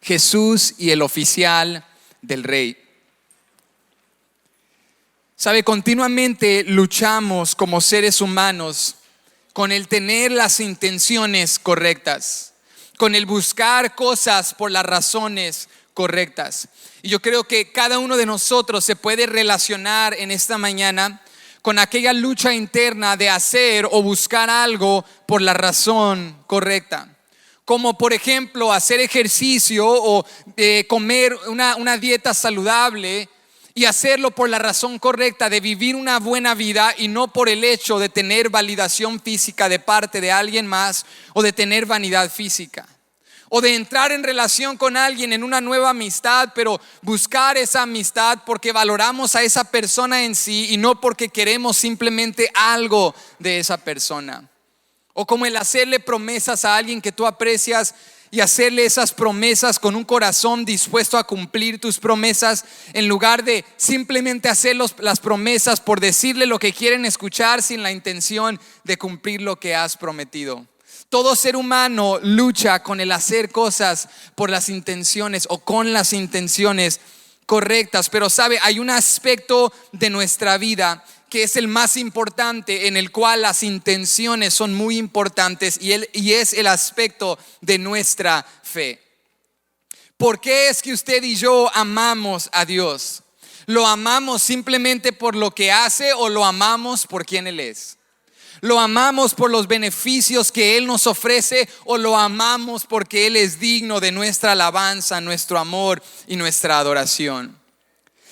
Jesús y el oficial del rey. Sabe, continuamente luchamos como seres humanos con el tener las intenciones correctas, con el buscar cosas por las razones correctas. Y yo creo que cada uno de nosotros se puede relacionar en esta mañana con aquella lucha interna de hacer o buscar algo por la razón correcta. Como por ejemplo hacer ejercicio o comer una dieta saludable y hacerlo por la razón correcta de vivir una buena vida y no por el hecho de tener validación física de parte de alguien más o de tener vanidad física. O de entrar en relación con alguien en una nueva amistad, pero buscar esa amistad porque valoramos a esa persona en sí y no porque queremos simplemente algo de esa persona. O como el hacerle promesas a alguien que tú aprecias y hacerle esas promesas con un corazón dispuesto a cumplir tus promesas, en lugar de simplemente hacer las promesas por decirle lo que quieren escuchar sin la intención de cumplir lo que has prometido. Todo ser humano lucha con el hacer cosas por las intenciones o con las intenciones correctas. Pero sabe, hay un aspecto de nuestra vida que es el más importante, en el cual las intenciones son muy importantes, y es el aspecto de nuestra fe. ¿Por qué es que usted y yo amamos a Dios? ¿Lo amamos simplemente por lo que hace o lo amamos por quien Él es? ¿Lo amamos por los beneficios que Él nos ofrece o lo amamos porque Él es digno de nuestra alabanza, nuestro amor y nuestra adoración?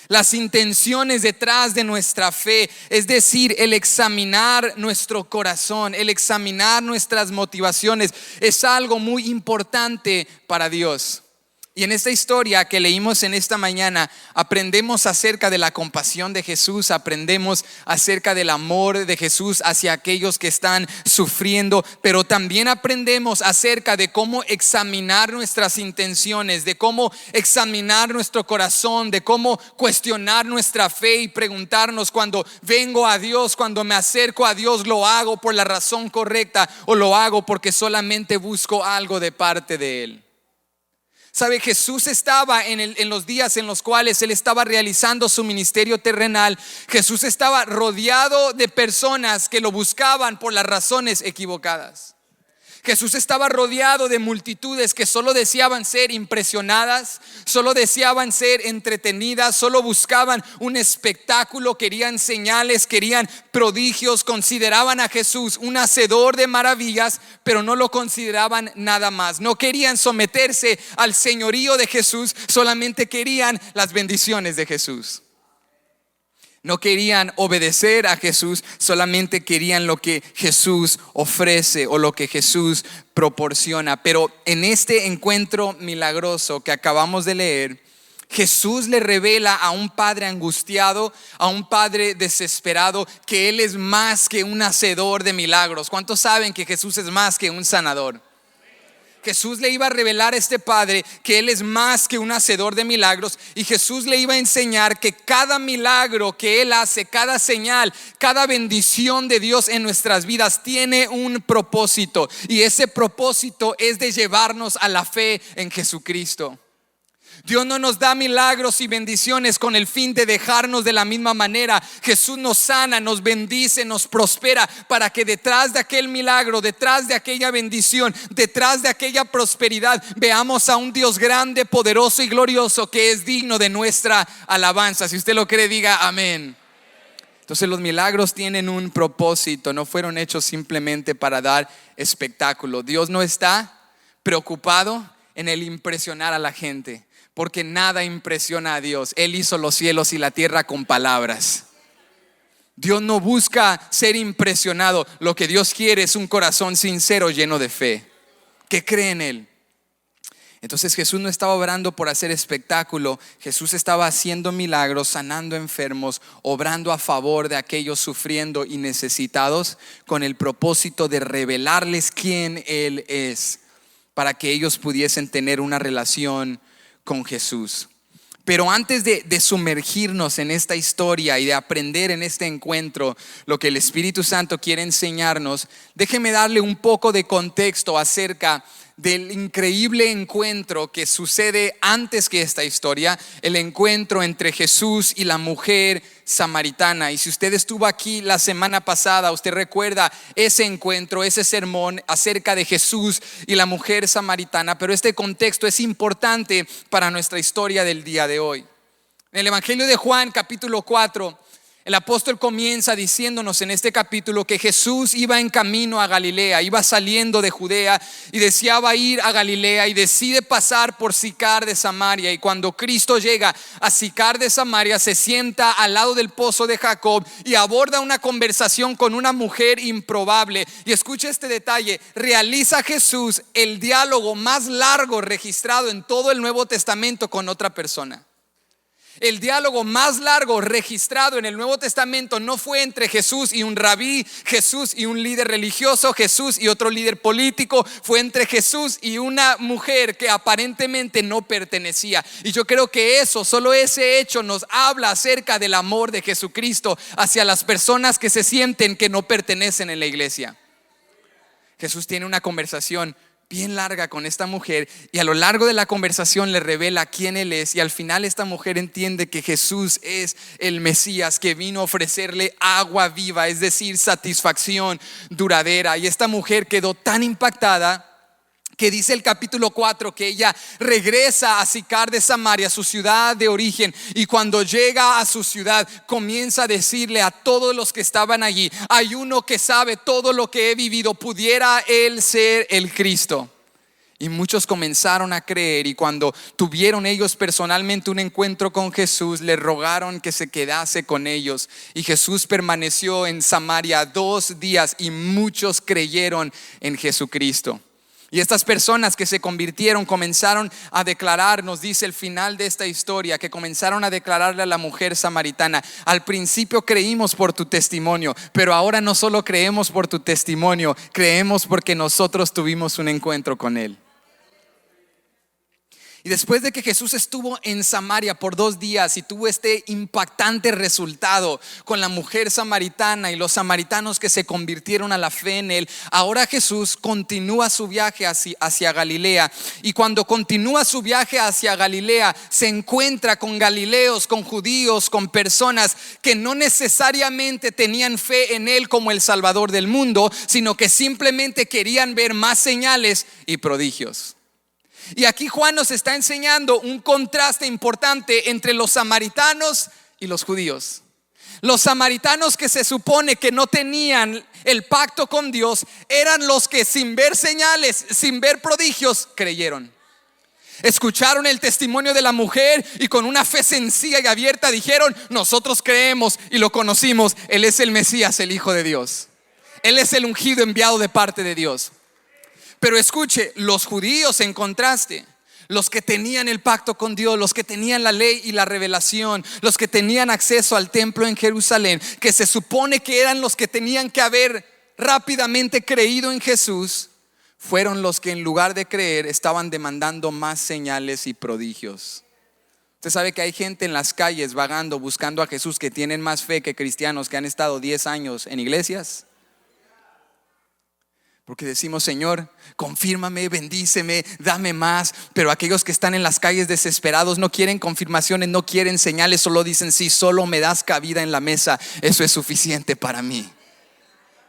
Las intenciones detrás de nuestra fe, es decir, el examinar nuestro corazón, el examinar nuestras motivaciones, es algo muy importante para Dios. Y en esta historia que leímos en esta mañana, aprendemos acerca de la compasión de Jesús, aprendemos acerca del amor de Jesús hacia aquellos que están sufriendo, pero también aprendemos acerca de cómo examinar nuestras intenciones, de cómo examinar nuestro corazón, de cómo cuestionar nuestra fe y preguntarnos: cuando vengo a Dios, cuando me acerco a Dios, ¿lo hago por la razón correcta o lo hago porque solamente busco algo de parte de Él? Sabe, Jesús estaba en los días en los cuales Él estaba realizando su ministerio terrenal. Jesús estaba rodeado de personas que lo buscaban por las razones equivocadas. Jesús estaba rodeado de multitudes que solo deseaban ser impresionadas, solo deseaban ser entretenidas, solo buscaban un espectáculo, querían señales, querían prodigios, consideraban a Jesús un hacedor de maravillas, pero no lo consideraban nada más. No querían someterse al señorío de Jesús, solamente querían las bendiciones de Jesús. No querían obedecer a Jesús, solamente querían lo que Jesús ofrece o lo que Jesús proporciona. Pero en este encuentro milagroso que acabamos de leer, Jesús le revela a un padre angustiado, a un padre desesperado, que Él es más que un hacedor de milagros. ¿Cuántos saben que Jesús es más que un sanador? Jesús le iba a revelar a este padre que Él es más que un hacedor de milagros, y Jesús le iba a enseñar que cada milagro que Él hace, cada señal, cada bendición de Dios en nuestras vidas tiene un propósito, y ese propósito es de llevarnos a la fe en Jesucristo. Dios no nos da milagros y bendiciones con el fin de dejarnos de la misma manera. Jesús nos sana, nos bendice, nos prospera, para que detrás de aquel milagro, detrás de aquella bendición, detrás de aquella prosperidad, veamos a un Dios grande, poderoso y glorioso, que es digno de nuestra alabanza. Si usted lo cree, diga amén. Entonces los milagros tienen un propósito, no fueron hechos simplemente para dar espectáculo. Dios no está preocupado en el impresionar a la gente, porque nada impresiona a Dios. Él hizo los cielos y la tierra con palabras. Dios no busca ser impresionado. Lo que Dios quiere es un corazón sincero, lleno de fe, que cree en Él. Entonces Jesús no estaba obrando por hacer espectáculo. Jesús estaba haciendo milagros, sanando enfermos, obrando a favor de aquellos sufriendo y necesitados, con el propósito de revelarles quién Él es, para que ellos pudiesen tener una relación con Jesús. Pero antes de sumergirnos en esta historia y de aprender en este encuentro lo que el Espíritu Santo quiere enseñarnos, déjeme darle un poco de contexto acerca del increíble encuentro que sucede antes que esta historia, el encuentro entre Jesús y la mujer samaritana. Y si usted estuvo aquí la semana pasada, usted recuerda ese encuentro, ese sermón acerca de Jesús y la mujer samaritana, pero este contexto es importante para nuestra historia del día de hoy. En el Evangelio de Juan, capítulo 4, el apóstol comienza diciéndonos en este capítulo que Jesús iba en camino a Galilea, iba saliendo de Judea y deseaba ir a Galilea y decide pasar por Sicar de Samaria. Y cuando Cristo llega a Sicar de Samaria, se sienta al lado del pozo de Jacob y aborda una conversación con una mujer improbable. Y escucha este detalle: realiza Jesús el diálogo más largo registrado en todo el Nuevo Testamento con otra persona. El diálogo más largo registrado en el Nuevo Testamento no fue entre Jesús y un rabí, Jesús y un líder religioso, Jesús y otro líder político. Fue entre Jesús y una mujer que aparentemente no pertenecía. Y yo creo que solo ese hecho nos habla acerca del amor de Jesucristo hacia las personas que se sienten que no pertenecen en la iglesia. Jesús tiene una conversación bien larga con esta mujer y a lo largo de la conversación le revela quién Él es, y al final esta mujer entiende que Jesús es el Mesías que vino a ofrecerle agua viva, es decir, satisfacción duradera. Y esta mujer quedó tan impactada que dice el capítulo 4 que ella regresa a Sicar de Samaria, su ciudad de origen, y cuando llega a su ciudad comienza a decirle a todos los que estaban allí: hay uno que sabe todo lo que he vivido, ¿pudiera él ser el Cristo? Y muchos comenzaron a creer, y cuando tuvieron ellos personalmente un encuentro con Jesús, le rogaron que se quedase con ellos. Y Jesús permaneció en Samaria 2 días y muchos creyeron en Jesucristo. Y estas personas que se convirtieron comenzaron a declarar, nos dice el final de esta historia, que comenzaron a declararle a la mujer samaritana: al principio creímos por tu testimonio, pero ahora no solo creemos por tu testimonio, creemos porque nosotros tuvimos un encuentro con Él. Y después de que Jesús estuvo en Samaria por 2 días y tuvo este impactante resultado con la mujer samaritana y los samaritanos que se convirtieron a la fe en Él, ahora Jesús continúa su viaje hacia Galilea. Y cuando continúa su viaje hacia Galilea, se encuentra con galileos, con judíos, con personas que no necesariamente tenían fe en Él como el Salvador del mundo, sino que simplemente querían ver más señales y prodigios. Y aquí Juan nos está enseñando un contraste importante entre los samaritanos y los judíos. Los samaritanos, que se supone que no tenían el pacto con Dios, eran los que sin ver señales, sin ver prodigios, creyeron. Escucharon el testimonio de la mujer y con una fe sencilla y abierta dijeron: nosotros creemos y lo conocimos, Él es el Mesías, el Hijo de Dios. Él es el ungido enviado de parte de Dios. Pero escuche, los judíos, en contraste, los que tenían el pacto con Dios, los que tenían la ley y la revelación, los que tenían acceso al templo en Jerusalén, que se supone que eran los que tenían que haber rápidamente creído en Jesús, fueron los que en lugar de creer estaban demandando más señales y prodigios. Usted sabe que hay gente en las calles vagando buscando a Jesús que tienen más fe que cristianos que han estado 10 años en iglesias. Porque decimos: Señor, confírmame, bendíceme, dame más. Pero aquellos que están en las calles desesperados no quieren confirmaciones, no quieren señales, solo dicen: si solo me das cabida en la mesa, eso es suficiente para mí.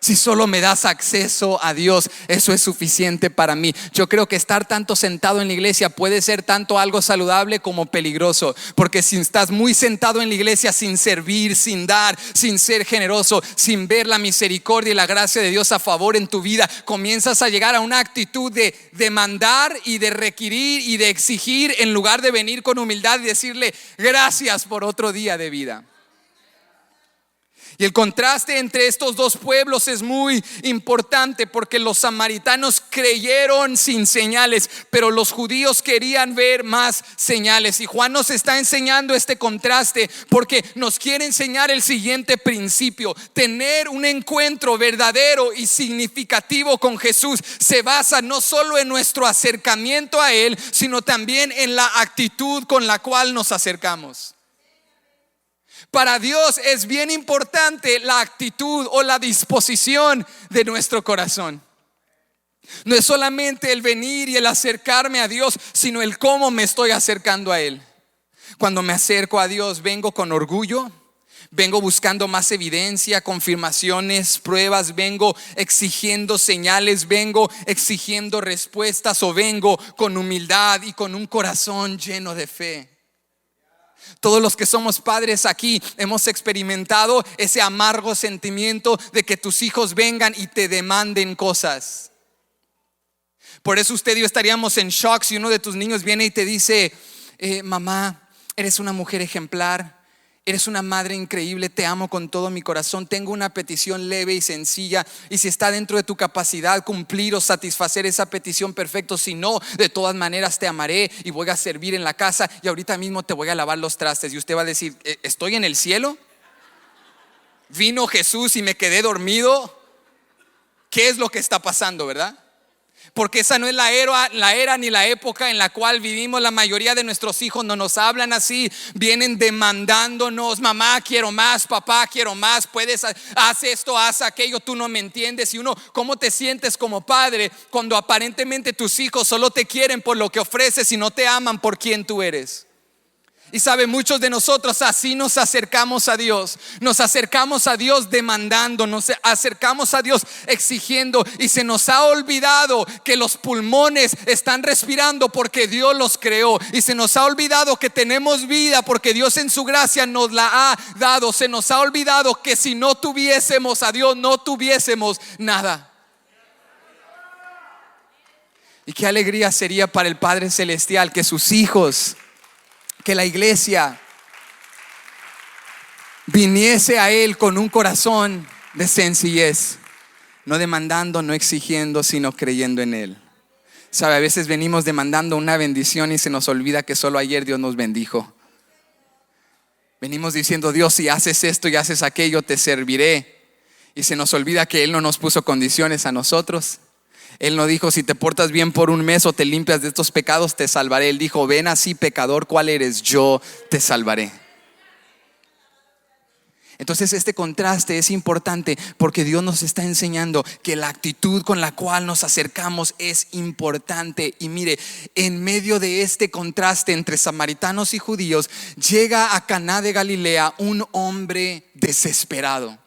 Si solo me das acceso a Dios, eso es suficiente para mí. Yo creo que estar tanto sentado en la iglesia puede ser tanto algo saludable como peligroso. Porque si estás muy sentado en la iglesia sin servir, sin dar, sin ser generoso, sin ver la misericordia y la gracia de Dios a favor en tu vida, comienzas a llegar a una actitud de demandar y de requerir y de exigir, en lugar de venir con humildad y decirle: gracias por otro día de vida. Y el contraste entre estos dos pueblos es muy importante, porque los samaritanos creyeron sin señales, pero los judíos querían ver más señales. Y Juan nos está enseñando este contraste porque nos quiere enseñar el siguiente principio: tener un encuentro verdadero y significativo con Jesús se basa no solo en nuestro acercamiento a Él, sino también en la actitud con la cual nos acercamos. Para Dios es bien importante la actitud o la disposición de nuestro corazón. No es solamente el venir y el acercarme a Dios, sino el cómo me estoy acercando a Él. Cuando me acerco a Dios, vengo con orgullo, vengo buscando más evidencia, confirmaciones, pruebas, vengo exigiendo señales, vengo exigiendo respuestas, o vengo con humildad y con un corazón lleno de fe. Todos los que somos padres aquí hemos experimentado ese amargo sentimiento de que tus hijos vengan y te demanden cosas. Por eso usted y yo estaríamos en shock si uno de tus niños viene y te dice: mamá, eres una mujer ejemplar, eres una madre increíble, te amo con todo mi corazón, tengo una petición leve y sencilla, y si está dentro de tu capacidad cumplir o satisfacer esa petición, perfecto. Si no, de todas maneras te amaré y voy a servir en la casa, y ahorita mismo te voy a lavar los trastes. Y usted va a decir: ¿estoy en el cielo? ¿Vino Jesús y me quedé dormido? ¿Qué es lo que está pasando, verdad? Porque esa no es la era ni la época en la cual vivimos. La mayoría de nuestros hijos no nos hablan así, vienen demandándonos: mamá, quiero más, papá, quiero más, puedes, haz esto, haz aquello, tú no me entiendes. Y uno, ¿cómo te sientes como padre cuando aparentemente tus hijos solo te quieren por lo que ofreces y no te aman por quien tú eres? Y sabe, muchos de nosotros así nos acercamos a Dios. Nos acercamos a Dios demandando, nos acercamos a Dios exigiendo, y se nos ha olvidado que los pulmones están respirando porque Dios los creó. Y se nos ha olvidado que tenemos vida porque Dios en su gracia nos la ha dado. Se nos ha olvidado que si no tuviésemos a Dios, no tuviésemos nada. Y qué alegría sería para el Padre Celestial que sus hijos, que la iglesia viniese a Él con un corazón de sencillez, no demandando, no exigiendo, sino creyendo en Él. Sabe, a veces venimos demandando una bendición y se nos olvida que solo ayer Dios nos bendijo. Venimos diciendo: Dios, si haces esto y haces aquello, te serviré. Y se nos olvida que Él no nos puso condiciones a nosotros. Él no dijo: si te portas bien por un mes o te limpias de estos pecados, te salvaré. Él dijo: ven así, pecador, ¿cuál eres? Yo te salvaré. Entonces este contraste es importante porque Dios nos está enseñando que la actitud con la cual nos acercamos es importante. Y mire, en medio de este contraste entre samaritanos y judíos, llega a Caná de Galilea un hombre desesperado.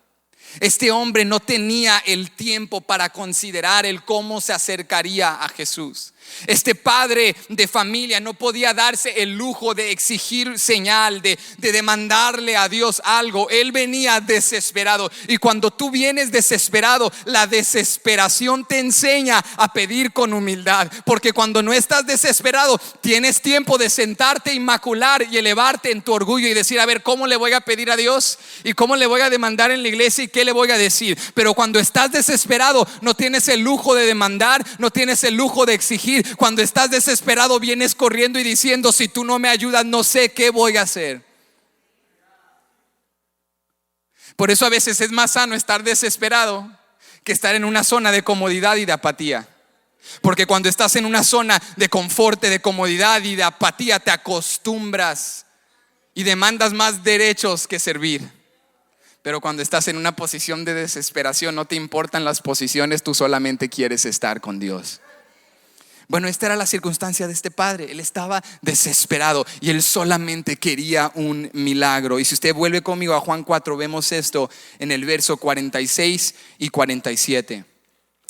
Este hombre no tenía el tiempo para considerar el cómo se acercaría a Jesús. Este padre de familia no podía darse el lujo de exigir señal, de demandarle a Dios algo. Él venía desesperado. Y cuando tú vienes desesperado, la desesperación te enseña a pedir con humildad. Porque cuando no estás desesperado, tienes tiempo de sentarte, inmacular y elevarte en tu orgullo y decir: a ver, ¿cómo le voy a pedir a Dios? ¿Y cómo le voy a demandar en la iglesia? ¿Y qué le voy a decir? Pero cuando estás desesperado, no tienes el lujo de demandar, no tienes el lujo de exigir. Cuando estás desesperado, vienes corriendo y diciendo: si tú no me ayudas, no sé qué voy a hacer. Por eso a veces es más sano estar desesperado que estar en una zona de comodidad y de apatía. Porque cuando estás en una zona de confort, de comodidad y de apatía, te acostumbras y demandas más derechos que servir. Pero cuando estás en una posición de desesperación, no te importan las posiciones, tú solamente quieres estar con Dios. Bueno, esta era la circunstancia de este padre. Él estaba desesperado y él solamente quería un milagro. Y si usted vuelve conmigo a Juan 4, vemos esto en el verso 46 y 47.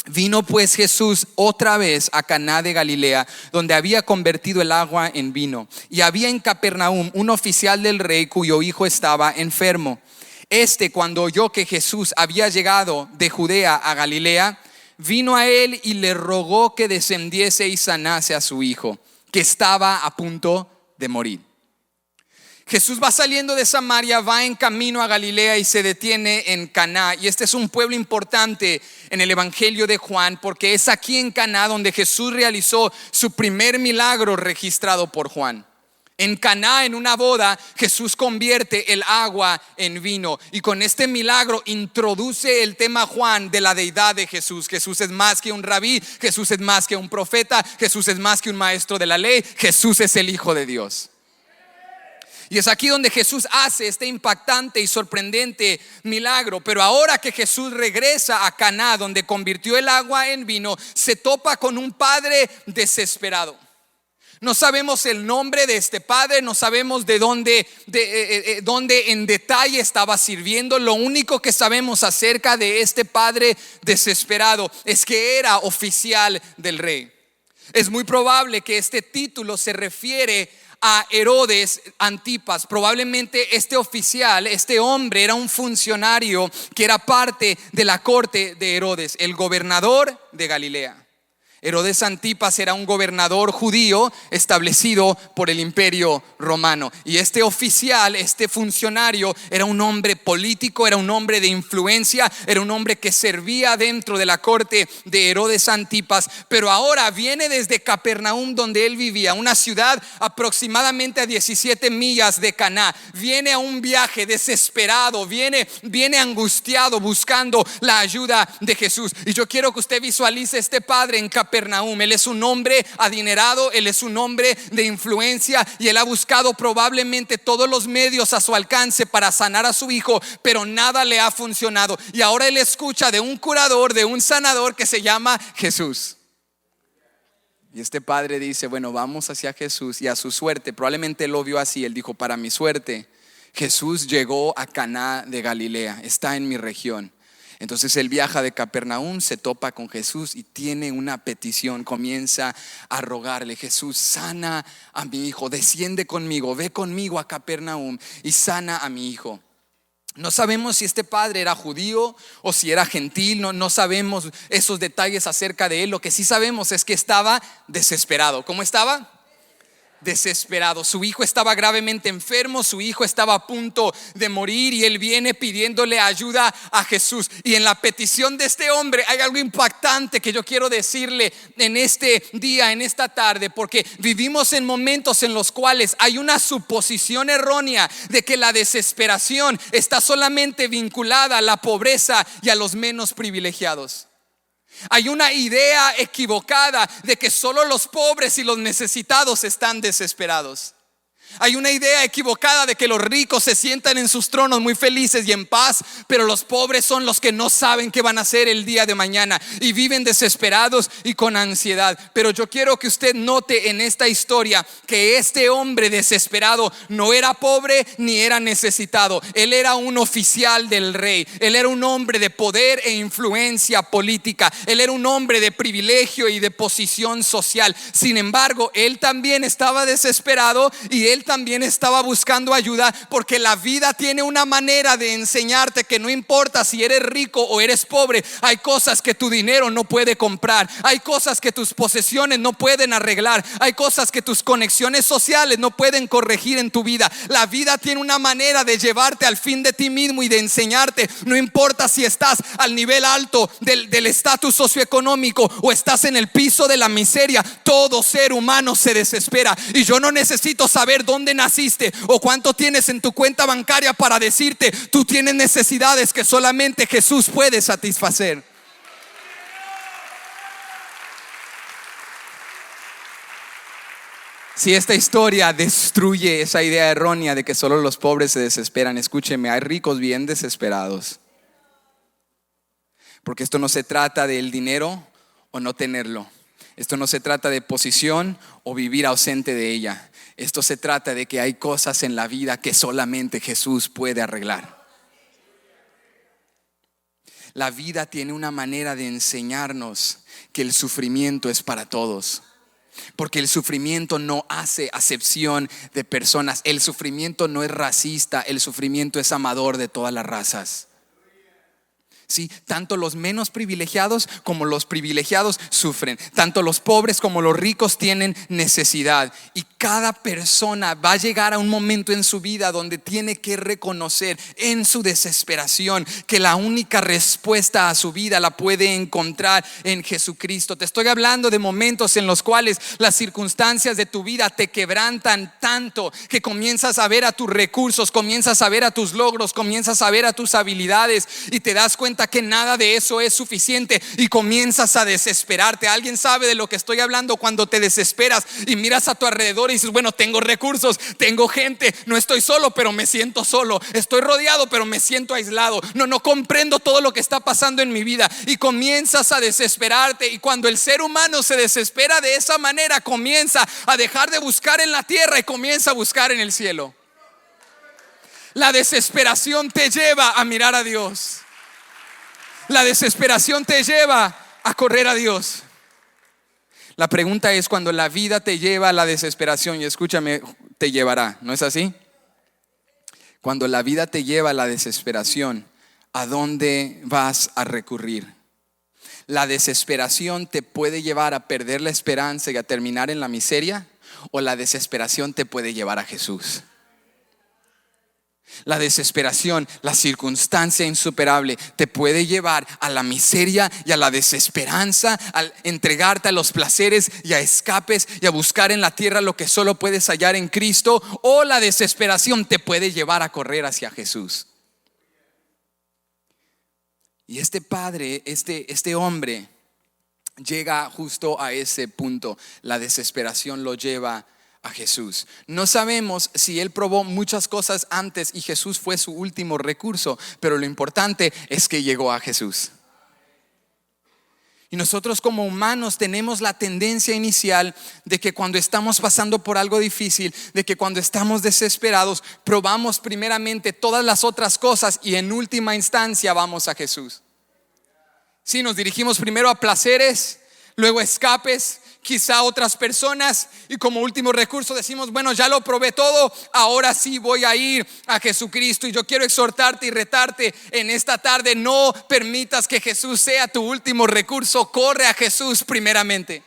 Vino pues Jesús otra vez a Caná de Galilea, donde había convertido el agua en vino. Y había en Capernaum un oficial del rey cuyo hijo estaba enfermo. Cuando oyó que Jesús había llegado de Judea a Galilea, vino a él y le rogó que descendiese y sanase a su hijo, que estaba a punto de morir. Jesús va saliendo de Samaria, va en camino a Galilea y se detiene en Caná. Y este es un pueblo importante en el Evangelio de Juan, porque es aquí en Caná donde Jesús realizó su primer milagro registrado por Juan. En Caná, en una boda, Jesús convierte el agua en vino. Y con este milagro introduce el tema Juan de la deidad de Jesús. Jesús es más que un rabí, Jesús es más que un profeta, Jesús es más que un maestro de la ley, Jesús es el Hijo de Dios. Y es aquí donde Jesús hace este impactante y sorprendente milagro. Pero ahora que Jesús regresa a Caná, donde convirtió el agua en vino, se topa con un padre desesperado. No sabemos el nombre de este padre, no sabemos de dónde en detalle estaba sirviendo. Lo único que sabemos acerca de este padre desesperado es que era oficial del rey. Es muy probable que este título se refiere a Herodes Antipas. Probablemente este oficial, este hombre, era un funcionario que era parte de la corte de Herodes, el gobernador de Galilea. Herodes Antipas era un gobernador judío establecido por el imperio romano. Y este oficial, este funcionario, era un hombre político, era un hombre de influencia, era un hombre que servía dentro de la corte de Herodes Antipas. Pero ahora viene desde Capernaum, donde él vivía, una ciudad aproximadamente a 17 millas de Caná. Viene a un viaje desesperado, viene angustiado, buscando la ayuda de Jesús. Y yo quiero que usted visualice este padre en Capernaum. Él es un hombre adinerado, él es un hombre de influencia, y él ha buscado probablemente todos los medios a su alcance para sanar a su hijo, pero nada le ha funcionado. Y ahora él escucha de un curador, de un sanador que se llama Jesús. Y este padre dice: bueno, vamos hacia Jesús. Y a su suerte, probablemente él lo vio así, él dijo: para mi suerte, Jesús llegó a Caná de Galilea, está en mi región. Entonces él viaja de Capernaum, se topa con Jesús y tiene una petición. Comienza a rogarle: Jesús, sana a mi hijo, desciende conmigo, ve conmigo a Capernaum y sana a mi hijo. No sabemos si este padre era judío o si era gentil, no sabemos esos detalles acerca de él. Lo que sí sabemos es que estaba desesperado. ¿Cómo estaba? Desesperado. Su hijo estaba gravemente enfermo, su hijo estaba a punto de morir, y él viene pidiéndole ayuda a Jesús. Y en la petición de este hombre hay algo impactante que yo quiero decirle en este día, en esta tarde, porque vivimos en momentos en los cuales hay una suposición errónea de que la desesperación está solamente vinculada a la pobreza y a los menos privilegiados. Hay una idea equivocada de que solo los pobres y los necesitados están desesperados. Hay una idea equivocada de que los ricos se sientan en sus tronos muy felices y en paz, pero los pobres son los que no saben qué van a hacer el día de mañana y viven desesperados y con ansiedad. Pero yo quiero que usted note en esta historia que este hombre desesperado no era pobre ni era necesitado. Él era un oficial del rey. Él era un hombre de poder e influencia política. Él era un hombre de privilegio y de posición social. Sin embargo, él también estaba desesperado y él también estaba buscando ayuda, porque la vida tiene una manera de enseñarte que no importa si eres rico o eres pobre, hay cosas que tu dinero no puede comprar, hay cosas que tus posesiones no pueden arreglar, hay cosas que tus conexiones sociales no pueden corregir en tu vida. La vida tiene una manera de llevarte al fin de ti mismo y de enseñarte, no importa si estás al nivel alto del estatus socioeconómico o estás en el piso de la miseria, todo ser humano se desespera. Y yo no necesito saber dónde naciste o cuánto tienes en tu cuenta bancaria para decirte: tú tienes necesidades que solamente Jesús puede satisfacer. Si esta historia destruye esa idea errónea de que solo los pobres se desesperan, escúcheme, hay ricos bien desesperados. Porque esto no se trata del dinero o no tenerlo. Esto no se trata de posición o vivir ausente de ella. Esto se trata de que hay cosas en la vida que solamente Jesús puede arreglar. La vida tiene una manera de enseñarnos que el sufrimiento es para todos. Porque el sufrimiento no hace acepción de personas. El sufrimiento no es racista, el sufrimiento es amador de todas las razas. Sí, tanto los menos privilegiados como los privilegiados sufren. Tanto los pobres como los ricos tienen necesidad. Y cada persona va a llegar a un momento en su vida donde tiene que reconocer en su desesperación que la única respuesta a su vida la puede encontrar en Jesucristo. Te estoy hablando de momentos en los cuales las circunstancias de tu vida te quebrantan tanto que comienzas a ver a tus recursos, comienzas a ver a tus logros, comienzas a ver a tus habilidades y te das cuenta que nada de eso es suficiente y comienzas a desesperarte. ¿Alguien sabe de lo que estoy hablando? Cuando te desesperas y miras a tu alrededor y dices, bueno, tengo recursos, tengo gente, no estoy solo, pero me siento solo, estoy rodeado, pero me siento aislado, no comprendo todo lo que está pasando en mi vida, y comienzas a desesperarte. Y cuando el ser humano se desespera de esa manera, comienza a dejar de buscar en la tierra y comienza a buscar en el cielo. La desesperación te lleva a mirar a Dios. La desesperación te lleva a correr a Dios. La pregunta es, cuando la vida te lleva a la desesperación, y escúchame, te llevará, ¿no es así? Cuando la vida te lleva a la desesperación, ¿a dónde vas a recurrir? La desesperación te puede llevar a perder la esperanza y a terminar en la miseria, o la desesperación te puede llevar a Jesús. La desesperación, la circunstancia insuperable, te puede llevar a la miseria y a la desesperanza, al entregarte a los placeres y a escapes y a buscar en la tierra lo que solo puedes hallar en Cristo. O la desesperación te puede llevar a correr hacia Jesús. Y este padre, este hombre, llega justo a ese punto. La desesperación lo lleva a Jesús. No sabemos si él probó muchas cosas antes y Jesús fue su último recurso, pero lo importante es que llegó a Jesús. Y nosotros como humanos tenemos la tendencia inicial de que cuando estamos pasando por algo difícil, de que cuando estamos desesperados, probamos primeramente todas las otras cosas y en última instancia vamos a Jesús. Sí, nos dirigimos primero a placeres, luego a escapes, quizá a otras personas, y como último recurso decimos, bueno, ya lo probé todo, ahora sí voy a ir a Jesucristo. Y yo quiero exhortarte y retarte en esta tarde: no permitas que Jesús sea tu último recurso. Corre a Jesús primeramente.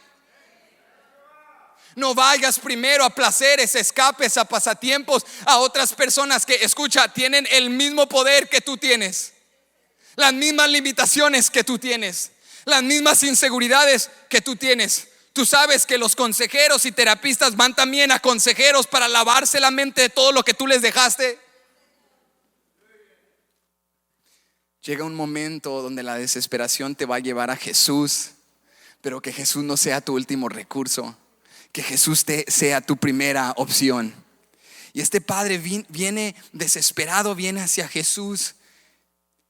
No vayas primero a placeres, escapes, a pasatiempos, a otras personas que, escucha, tienen el mismo poder que tú tienes, las mismas limitaciones que tú tienes, las mismas inseguridades que tú tienes. Tú sabes que los consejeros y terapistas van también a consejeros para lavarse la mente de todo lo que tú les dejaste. Llega un momento donde la desesperación te va a llevar a Jesús, pero que Jesús no sea tu último recurso, que Jesús sea tu primera opción. Y este padre viene desesperado, viene hacia Jesús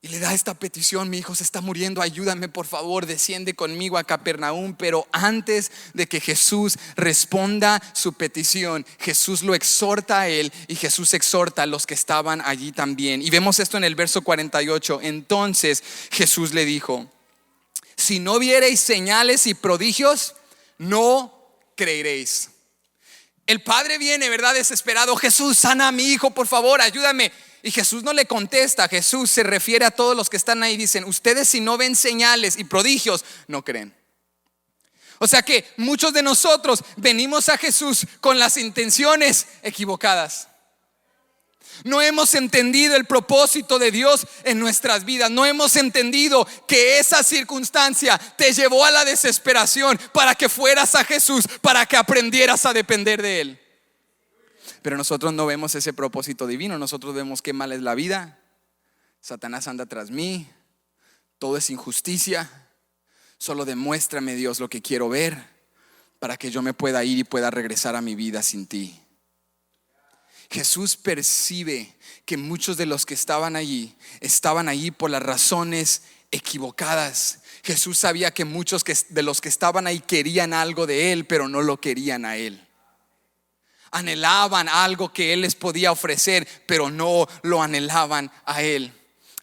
y le da esta petición: mi hijo se está muriendo, ayúdame por favor, desciende conmigo a Capernaum. Pero antes de que Jesús responda su petición, Jesús lo exhorta a él y Jesús exhorta a los que estaban allí también. Y vemos esto en el verso 48. Entonces Jesús le dijo: si no viereis señales y prodigios, no creeréis. El padre viene, ¿verdad?, desesperado: Jesús, sana a mi hijo, por favor, ayúdame. Y Jesús no le contesta. Jesús se refiere a todos los que están ahí. Dicen: ustedes, si no ven señales y prodigios, no creen. O sea que muchos de nosotros venimos a Jesús con las intenciones equivocadas. No hemos entendido el propósito de Dios en nuestras vidas. No hemos entendido que esa circunstancia te llevó a la desesperación para que fueras a Jesús, para que aprendieras a depender de Él. Pero nosotros no vemos ese propósito divino. Nosotros vemos qué mala es la vida. Satanás anda tras mí. Todo es injusticia. Solo demuéstrame, Dios, lo que quiero ver para que yo me pueda ir y pueda regresar a mi vida sin ti. Jesús percibe que muchos de los que estaban allí por las razones equivocadas. Jesús sabía que muchos de los que estaban ahí querían algo de Él, pero no lo querían a Él. Anhelaban algo que Él les podía ofrecer, pero no lo anhelaban a Él.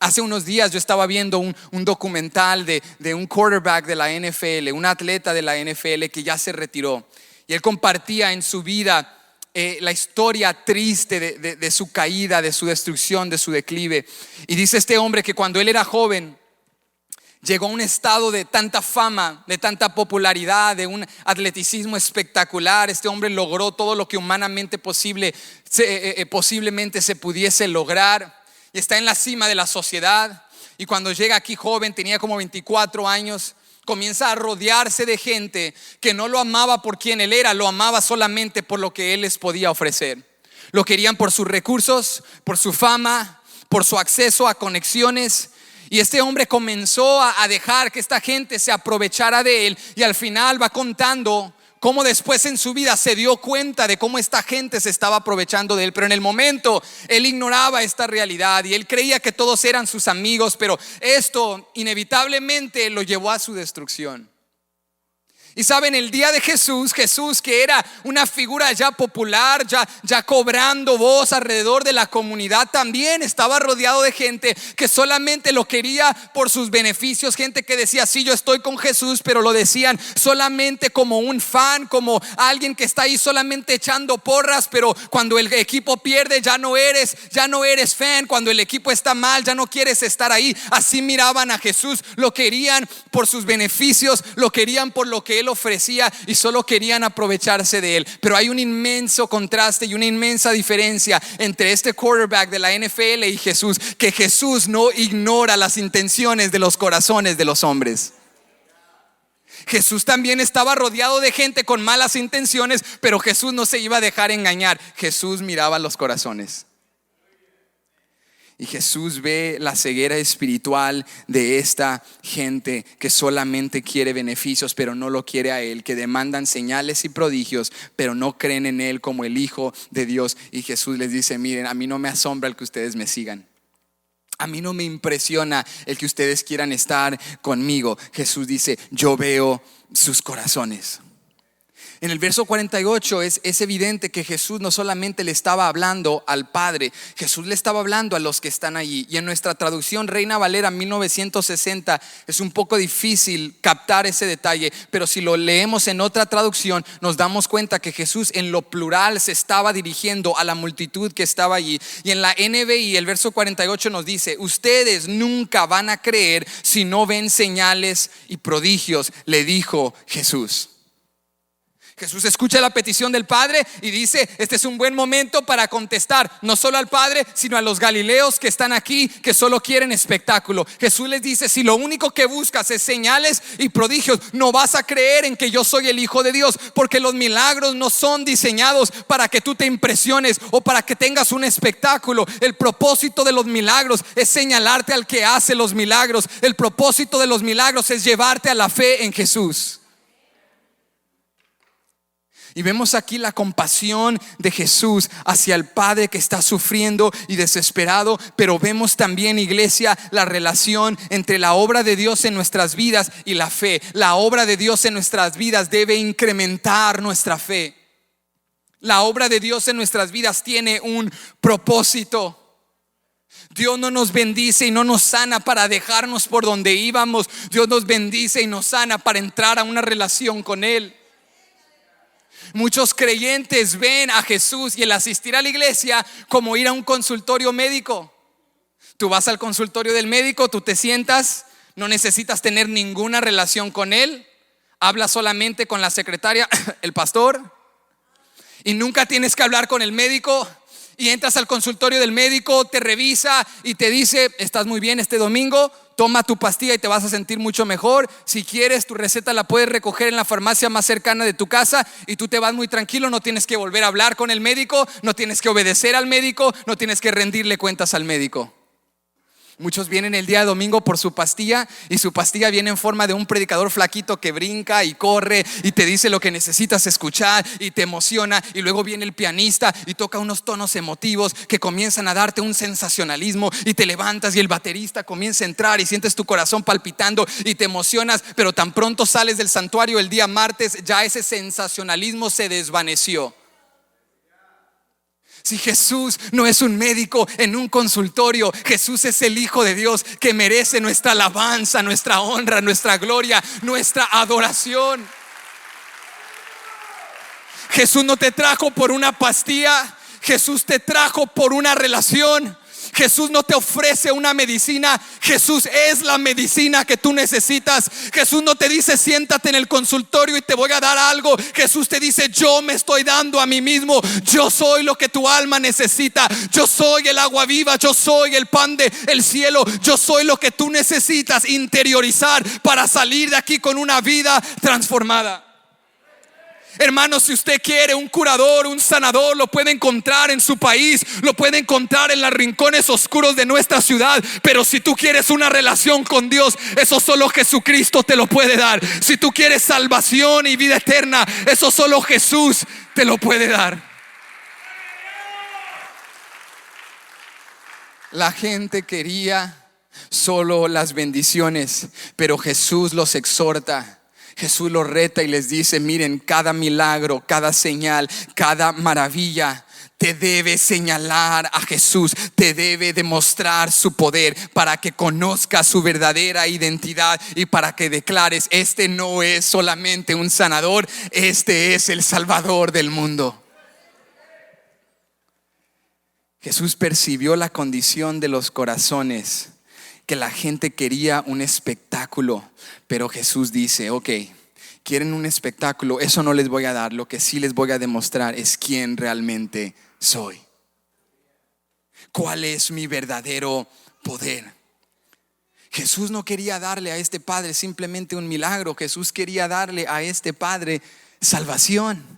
Hace unos días yo estaba viendo un documental de un quarterback de la NFL, un atleta de la NFL que ya se retiró. Y él compartía en su vida la historia triste de su caída, de su destrucción, de su declive. Y dice este hombre que cuando él era joven llegó a un estado de tanta fama, de tanta popularidad, de un atleticismo espectacular. Este hombre logró todo lo que humanamente posiblemente se pudiese lograr, y está en la cima de la sociedad. Y cuando llega aquí joven, tenía como 24 años, comienza a rodearse de gente que no lo amaba por quien él era, lo amaba solamente por lo que él les podía ofrecer. Lo querían por sus recursos, por su fama, por su acceso a conexiones. Y este hombre comenzó a dejar que esta gente se aprovechara de él. Y al final va contando cómo después en su vida se dio cuenta de cómo esta gente se estaba aprovechando de él. Pero en el momento él ignoraba esta realidad y él creía que todos eran sus amigos. Pero esto inevitablemente lo llevó a su destrucción. Y saben, el día de Jesús que era una figura ya popular, ya cobrando voz alrededor de la comunidad, también estaba rodeado de gente que solamente lo quería por sus beneficios. Gente que decía, sí, yo estoy con Jesús, pero lo decían solamente como un fan, como alguien que está ahí solamente echando porras. Pero cuando el equipo pierde ya no eres fan. Cuando el equipo está mal ya no quieres estar ahí. Así miraban a Jesús, lo querían por sus beneficios, lo querían por lo que él ofrecía y solo querían aprovecharse de él. Pero hay un inmenso contraste y una inmensa diferencia entre este quarterback de la NFL y Jesús, que Jesús no ignora las intenciones de los corazones de los hombres. Jesús también estaba rodeado de gente con malas intenciones, pero Jesús no se iba a dejar engañar. Jesús miraba los corazones. Y Jesús ve la ceguera espiritual de esta gente que solamente quiere beneficios, pero no lo quiere a Él, que demandan señales y prodigios, pero no creen en Él como el Hijo de Dios. Y Jesús les dice, miren, a mí no me asombra el que ustedes me sigan. A mí no me impresiona el que ustedes quieran estar conmigo. Jesús dice, yo veo sus corazones. En el verso 48 es evidente que Jesús no solamente le estaba hablando al Padre, Jesús le estaba hablando a los que están allí. Y en nuestra traducción Reina Valera 1960 es un poco difícil captar ese detalle, pero si lo leemos en otra traducción nos damos cuenta que Jesús en lo plural se estaba dirigiendo a la multitud que estaba allí. Y en la NBI el verso 48 nos dice, ustedes nunca van a creer si no ven señales y prodigios, le dijo Jesús. Jesús escucha la petición del Padre y dice, este es un buen momento para contestar no solo al Padre, sino a los galileos que están aquí, que solo quieren espectáculo. Jesús les dice, si lo único que buscas es señales y prodigios, no vas a creer en que yo soy el Hijo de Dios, porque los milagros no son diseñados para que tú te impresiones o para que tengas un espectáculo. El propósito de los milagros es señalarte al que hace los milagros. El propósito de los milagros es llevarte a la fe en Jesús. Y vemos aquí la compasión de Jesús hacia el Padre que está sufriendo y desesperado. Pero vemos también, iglesia, la relación entre la obra de Dios en nuestras vidas y la fe. La obra de Dios en nuestras vidas debe incrementar nuestra fe. La obra de Dios en nuestras vidas tiene un propósito. Dios no nos bendice y no nos sana para dejarnos por donde íbamos. Dios nos bendice y nos sana para entrar a una relación con Él. Muchos creyentes ven a Jesús y el asistir a la iglesia como ir a un consultorio médico. Tú vas al consultorio del médico, tú te sientas, no necesitas tener ninguna relación con él, hablas solamente con la secretaria, el pastor, y nunca tienes que hablar con el médico. Y entras al consultorio del médico, te revisa y te dice, estás muy bien este domingo, toma tu pastilla y te vas a sentir mucho mejor. Si quieres, tu receta la puedes recoger en la farmacia más cercana de tu casa y tú te vas muy tranquilo. No tienes que volver a hablar con el médico, no tienes que obedecer al médico, no tienes que rendirle cuentas al médico. Muchos vienen el día de domingo por su pastilla y su pastilla viene en forma de un predicador flaquito que brinca y corre y te dice lo que necesitas escuchar y te emociona. Y luego viene el pianista y toca unos tonos emotivos que comienzan a darte un sensacionalismo y te levantas, y el baterista comienza a entrar y sientes tu corazón palpitando y te emocionas. Pero tan pronto sales del santuario el día martes, ya ese sensacionalismo se desvaneció. Si Jesús no es un médico en un consultorio, Jesús es el Hijo de Dios que merece nuestra alabanza, nuestra honra, nuestra gloria, nuestra adoración. Jesús no te trajo por una pastilla, Jesús te trajo por una relación. Jesús no te ofrece una medicina, Jesús es la medicina que tú necesitas. Jesús no te dice siéntate en el consultorio y te voy a dar algo. Jesús te dice yo me estoy dando a mí mismo. Yo soy lo que tu alma necesita. Yo soy el agua viva, yo soy el pan del cielo. Yo soy lo que tú necesitas interiorizar para salir de aquí con una vida transformada. Hermanos, si usted quiere un curador, un sanador, lo puede encontrar en su país, lo puede encontrar en los rincones oscuros de nuestra ciudad. Pero si tú quieres una relación con Dios, eso solo Jesucristo te lo puede dar. Si tú quieres salvación y vida eterna, eso solo Jesús te lo puede dar. La gente quería solo las bendiciones, pero Jesús los exhorta. Jesús los reta y les dice: miren, cada milagro, cada señal, cada maravilla te debe señalar a Jesús, te debe demostrar su poder para que conozcas su verdadera identidad y para que declares: este no es solamente un sanador, este es el Salvador del mundo. Jesús percibió la condición de los corazones, que la gente quería un espectáculo, pero Jesús dice: ok, quieren un espectáculo, eso no les voy a dar. Lo que sí les voy a demostrar es quién realmente soy. ¿Cuál es mi verdadero poder? Jesús no quería darle a este padre simplemente un milagro. Jesús quería darle a este padre salvación.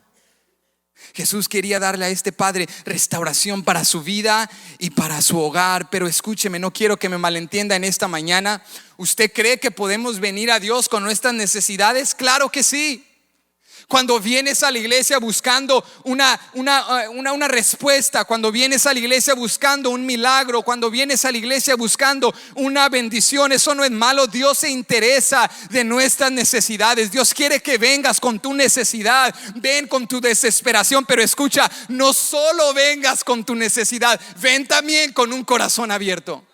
Jesús quería darle a este padre restauración para su vida y para su hogar. Pero escúcheme, no quiero que me malentienda en esta mañana. ¿Usted cree que podemos venir a Dios con nuestras necesidades? Claro que sí. Cuando vienes a la iglesia buscando una respuesta, cuando vienes a la iglesia buscando un milagro, cuando vienes a la iglesia buscando una bendición, eso no es malo. Dios se interesa de nuestras necesidades. Dios quiere que vengas con tu necesidad, ven con tu desesperación. Pero escucha, no solo vengas con tu necesidad, ven también con un corazón abierto.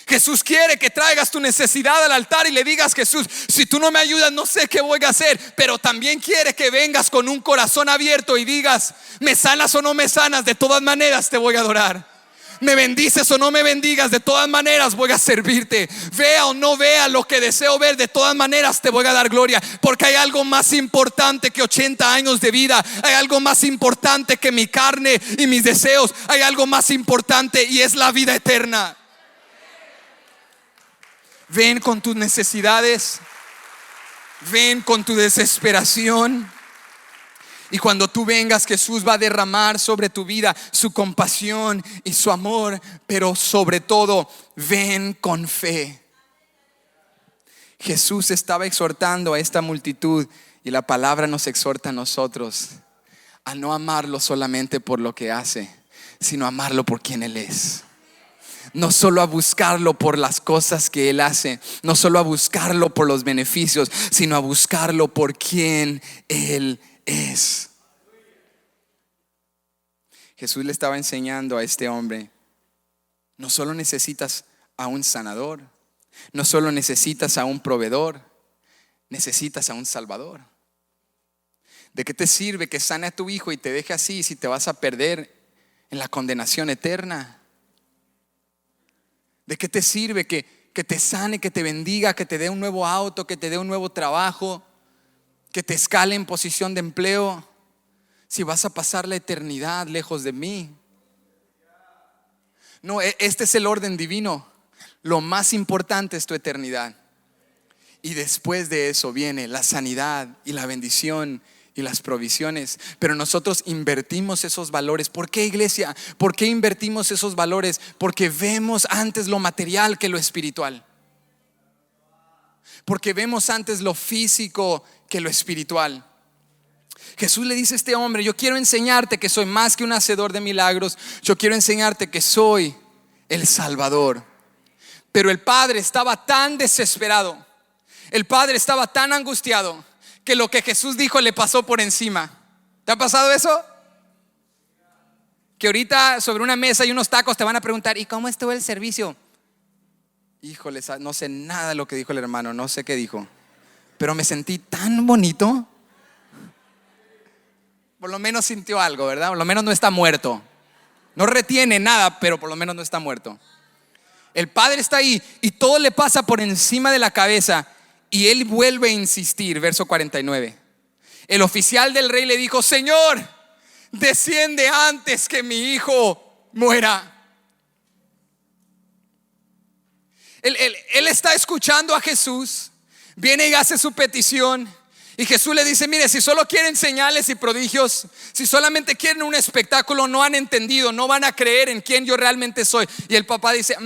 Jesús quiere que traigas tu necesidad al altar y le digas: Jesús, si tú no me ayudas, no sé qué voy a hacer. Pero también quiere que vengas con un corazón abierto y digas: me sanas o no me sanas, de todas maneras te voy a adorar. Me bendices o no me bendigas, de todas maneras voy a servirte. Vea o no vea lo que deseo ver, de todas maneras te voy a dar gloria. Porque hay algo más importante que 80 años de vida. Hay algo más importante que mi carne y mis deseos. Hay algo más importante y es la vida eterna. Ven con tus necesidades, ven con tu desesperación. Y cuando tú vengas, Jesús va a derramar sobre tu vida su compasión y su amor. Pero sobre todo, ven con fe. Jesús estaba exhortando a esta multitud, y la palabra nos exhorta a nosotros a no amarlo solamente por lo que hace, sino amarlo por quien Él es. No solo a buscarlo por las cosas que Él hace, no solo a buscarlo por los beneficios, sino a buscarlo por quien Él es. Jesús le estaba enseñando a este hombre: no solo necesitas a un sanador, no solo necesitas a un proveedor, necesitas a un salvador. ¿De qué te sirve que sane a tu hijo y te deje así si te vas a perder en la condenación eterna? ¿De qué te sirve que te sane, que te bendiga, que te dé un nuevo auto, que te dé un nuevo trabajo, que te escale en posición de empleo, si vas a pasar la eternidad lejos de mí? No, este es el orden divino. Lo más importante es tu eternidad. Y después de eso viene la sanidad y la bendición y las provisiones. Pero nosotros invertimos esos valores. ¿Por qué, iglesia? ¿Por qué invertimos esos valores? Porque vemos antes lo material que lo espiritual. Porque vemos antes lo físico que lo espiritual. Jesús le dice a este hombre: yo quiero enseñarte que soy más que un hacedor de milagros. Yo quiero enseñarte que soy el Salvador. Pero el padre estaba tan desesperado, el padre estaba tan angustiado, que lo que Jesús dijo le pasó por encima. ¿Te ha pasado eso? Que ahorita sobre una mesa y unos tacos te van a preguntar: ¿y cómo estuvo el servicio? Híjole, no sé nada de lo que dijo el hermano, no sé qué dijo, pero me sentí tan bonito. Por lo menos sintió algo, ¿verdad? Por lo menos no está muerto. No retiene nada, pero por lo menos no está muerto. El padre está ahí y todo le pasa por encima de la cabeza. Y él vuelve a insistir, verso 49. El oficial del rey le dijo: Señor, desciende antes que mi hijo muera. Él está escuchando a Jesús. Viene y hace su petición. Y Jesús le dice: mire, si solo quieren señales y prodigios, si solamente quieren un espectáculo, no han entendido, no van a creer en quién yo realmente soy. Y el papá dice: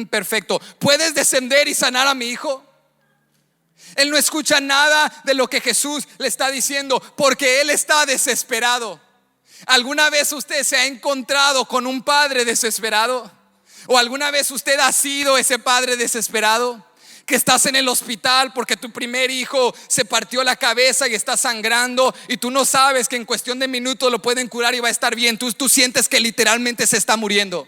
perfecto, ¿puedes descender y sanar a mi hijo? Él no escucha nada de lo que Jesús le está diciendo, porque él está desesperado. ¿Alguna vez usted se ha encontrado con un padre desesperado? ¿O alguna vez usted ha sido ese padre desesperado? Que estás en el hospital porque tu primer hijo se partió la cabeza y está sangrando, y tú no sabes que en cuestión de minutos lo pueden curar y va a estar bien. Tú sientes que literalmente se está muriendo.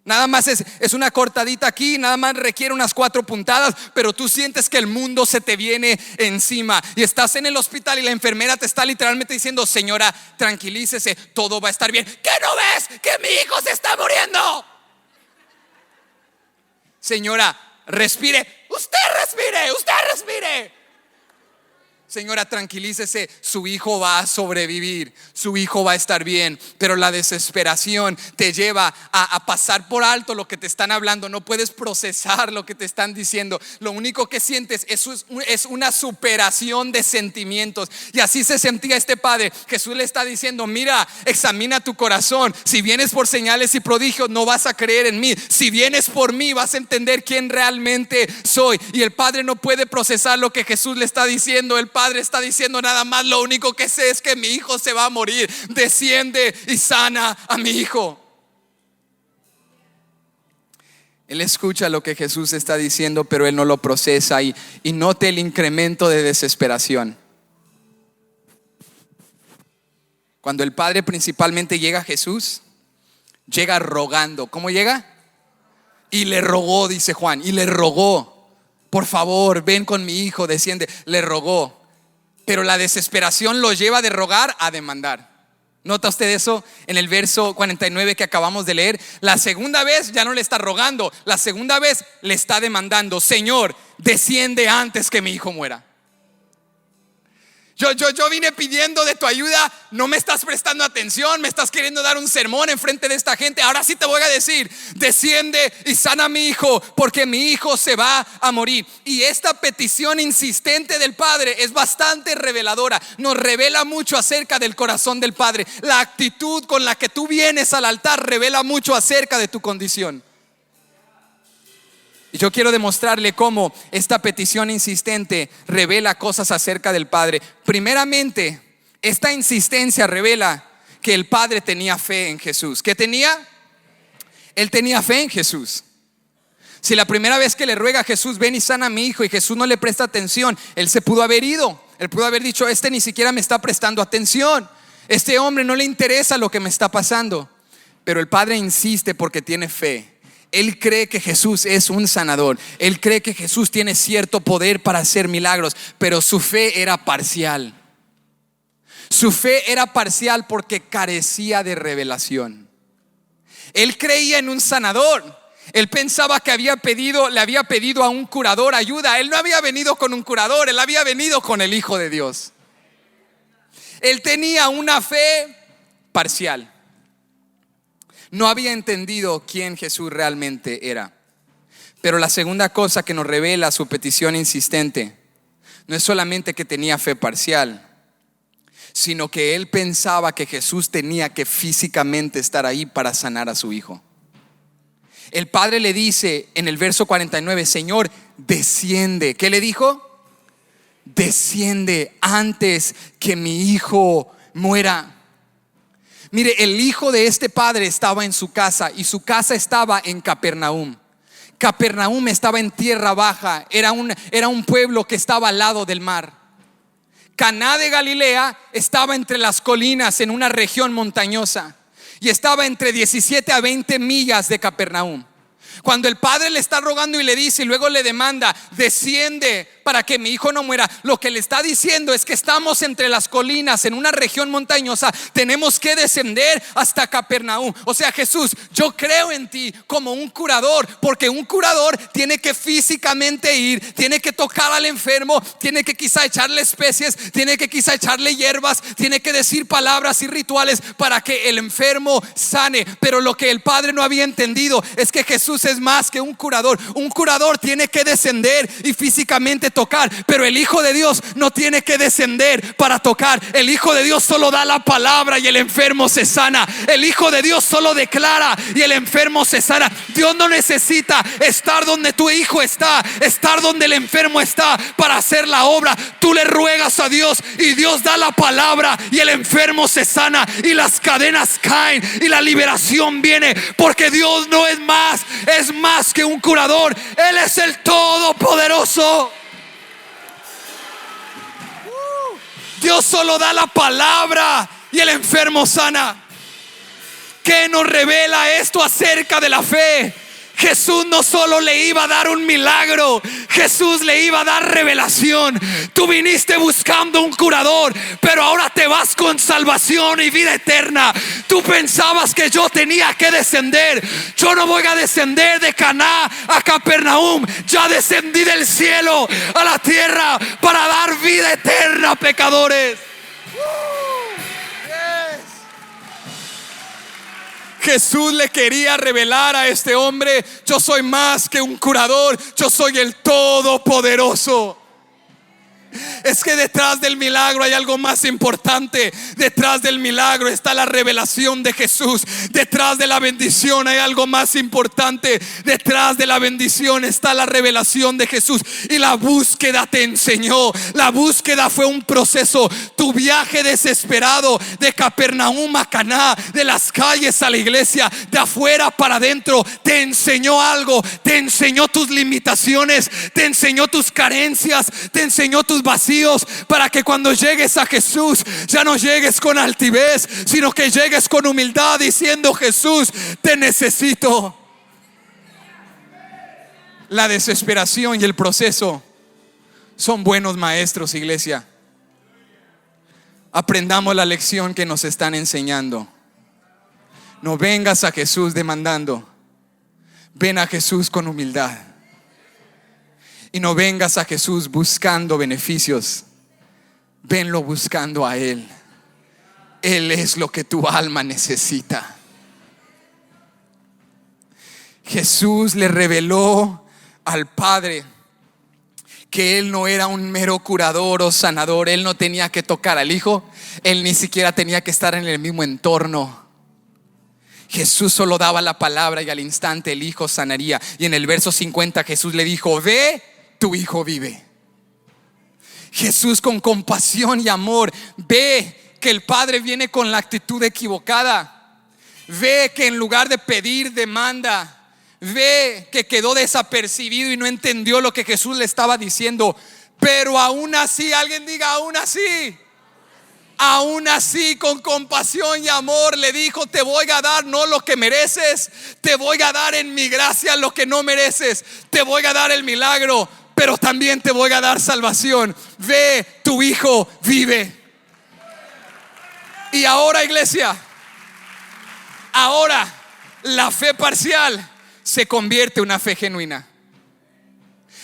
Nada más es una cortadita aquí, nada más requiere unas 4 puntadas, pero tú sientes que el mundo se te viene encima. Y estás en el hospital y la enfermera te está literalmente diciendo: señora, tranquilícese, todo va a estar bien. ¿Qué no ves que mi hijo se está muriendo? Señora, respire. Usted respire. Señora, tranquilícese, su hijo va a sobrevivir, su hijo va a estar bien. Pero la desesperación te lleva a pasar por alto lo que te están hablando. No puedes procesar lo que te están diciendo. Lo único que sientes es una superación de sentimientos. Y así se sentía este padre. Jesús le está diciendo: mira, examina tu corazón. Si vienes por señales y prodigios, no vas a creer en mí. Si vienes por mí, vas a entender quién realmente soy. Y el padre no puede procesar lo que Jesús le está diciendo. El padre está diciendo: nada más, lo único que sé es que mi hijo se va a morir. Desciende y sana a mi hijo. Él escucha lo que Jesús está diciendo, pero él no lo procesa. Y note el incremento de desesperación. Cuando el padre principalmente llega a Jesús, llega rogando. ¿Cómo llega? Y le rogó, dice Juan, y le rogó: por favor, ven con mi hijo, desciende. Le rogó. Pero la desesperación lo lleva de rogar a demandar. ¿Nota usted eso en el verso 49 que acabamos de leer? La segunda vez ya no le está rogando, la segunda vez le está demandando: Señor, desciende antes que mi hijo muera. Yo vine pidiendo de tu ayuda, no me estás prestando atención, me estás queriendo dar un sermón en frente de esta gente. Ahora sí te voy a decir: desciende y sana a mi hijo, porque mi hijo se va a morir. Y esta petición insistente del padre es bastante reveladora. Nos revela mucho acerca del corazón del padre. La actitud con la que tú vienes al altar revela mucho acerca de tu condición. Y yo quiero demostrarle cómo esta petición insistente revela cosas acerca del Padre. Primeramente, esta insistencia revela que el Padre tenía fe en Jesús. ¿Qué tenía? Él tenía fe en Jesús. Si la primera vez que le ruega a Jesús: ven y sana a mi hijo, y Jesús no le presta atención, él se pudo haber ido. Él pudo haber dicho: este ni siquiera me está prestando atención, este hombre no le interesa lo que me está pasando. Pero el Padre insiste porque tiene fe. Él cree que Jesús es un sanador. Él cree que Jesús tiene cierto poder para hacer milagros. Pero su fe era parcial. Su fe era parcial porque carecía de revelación. Él creía en un sanador. Él pensaba que le había pedido a un curador ayuda. Él no había venido con un curador, él había venido con el Hijo de Dios. Él tenía una fe parcial. No había entendido quién Jesús realmente era. Pero la segunda cosa que nos revela su petición insistente no es solamente que tenía fe parcial, sino que él pensaba que Jesús tenía que físicamente estar ahí para sanar a su hijo. El padre le dice en el verso 49: Señor, desciende. ¿Qué le dijo? Desciende antes que mi hijo muera. Mire, el hijo de este padre estaba en su casa, y su casa estaba en Capernaum. Capernaum estaba en tierra baja, era un pueblo que estaba al lado del mar. Caná de Galilea estaba entre las colinas, en una región montañosa, y estaba entre 17 a 20 millas de Capernaum. Cuando el padre le está rogando y le dice y luego le demanda, desciende para que mi hijo no muera, lo que le está diciendo es que estamos entre las colinas, en una región montañosa, tenemos que descender hasta Capernaum. O sea, Jesús, yo creo en ti como un curador, porque un curador tiene que físicamente ir, tiene que tocar al enfermo, tiene que quizá echarle especies, tiene que quizá echarle hierbas, tiene que decir palabras y rituales para que el enfermo sane. Pero lo que el padre no había entendido es que Jesús es más que un curador. Un curador tiene que descender y físicamente tocar, pero el Hijo de Dios no tiene que descender para tocar. El Hijo de Dios solo da la palabra y el enfermo se sana. El Hijo de Dios solo declara y el enfermo se sana. Dios no necesita estar donde tu hijo está, estar donde el enfermo está para hacer la obra. Tú le ruegas a Dios y Dios da la palabra y el enfermo se sana y las cadenas caen y la liberación viene, porque Dios no es más que un curador. Él es el Todopoderoso. Dios solo da la palabra y el enfermo sana. ¿Qué nos revela esto acerca de la fe? Jesús no solo le iba a dar un milagro, Jesús le iba a dar revelación. Tú viniste buscando un curador, pero ahora te vas con salvación y vida eterna. Tú pensabas que yo tenía que descender. Yo no voy a descender de Caná a Capernaum. Ya descendí del cielo a la tierra para dar vida eterna a pecadores. Jesús le quería revelar a este hombre: yo soy más que un curador, yo soy el Todopoderoso. Es que detrás del milagro hay algo más importante. Detrás del milagro está la revelación de Jesús. Detrás de la bendición hay algo más importante. Detrás de la bendición está la revelación de Jesús. Y la búsqueda te enseñó. La búsqueda fue un proceso. Tu viaje desesperado de Capernaum a Caná, de las calles a la iglesia, de afuera para adentro, te enseñó algo. Te enseñó tus limitaciones, te enseñó tus carencias, te enseñó tus vacíos, para que cuando llegues a Jesús ya no llegues con altivez, sino que llegues con humildad diciendo: Jesús, te necesito. La desesperación y el proceso son buenos maestros, iglesia. Aprendamos la lección que nos están enseñando. No vengas a Jesús demandando, ven a Jesús con humildad. Y no vengas a Jesús buscando beneficios, venlo buscando a Él. Él es lo que tu alma necesita. Jesús le reveló al Padre que Él no era un mero curador o sanador. Él no tenía que tocar al Hijo, Él ni siquiera tenía que estar en el mismo entorno. Jesús solo daba la palabra y al instante el Hijo sanaría. Y en el verso 50 Jesús le dijo: ve, tu hijo vive. Jesús, con compasión y amor, ve que el Padre viene con la actitud equivocada. Ve que en lugar de pedir, demanda. Ve que quedó desapercibido y no entendió lo que Jesús le estaba diciendo. Pero aún así, alguien diga: aún así. Aún así, con compasión y amor le dijo: te voy a dar no lo que mereces, te voy a dar en mi gracia lo que no mereces. Te voy a dar el milagro, pero también te voy a dar salvación. Ve, tu hijo vive. Y ahora, iglesia, ahora la fe parcial se convierte en una fe genuina.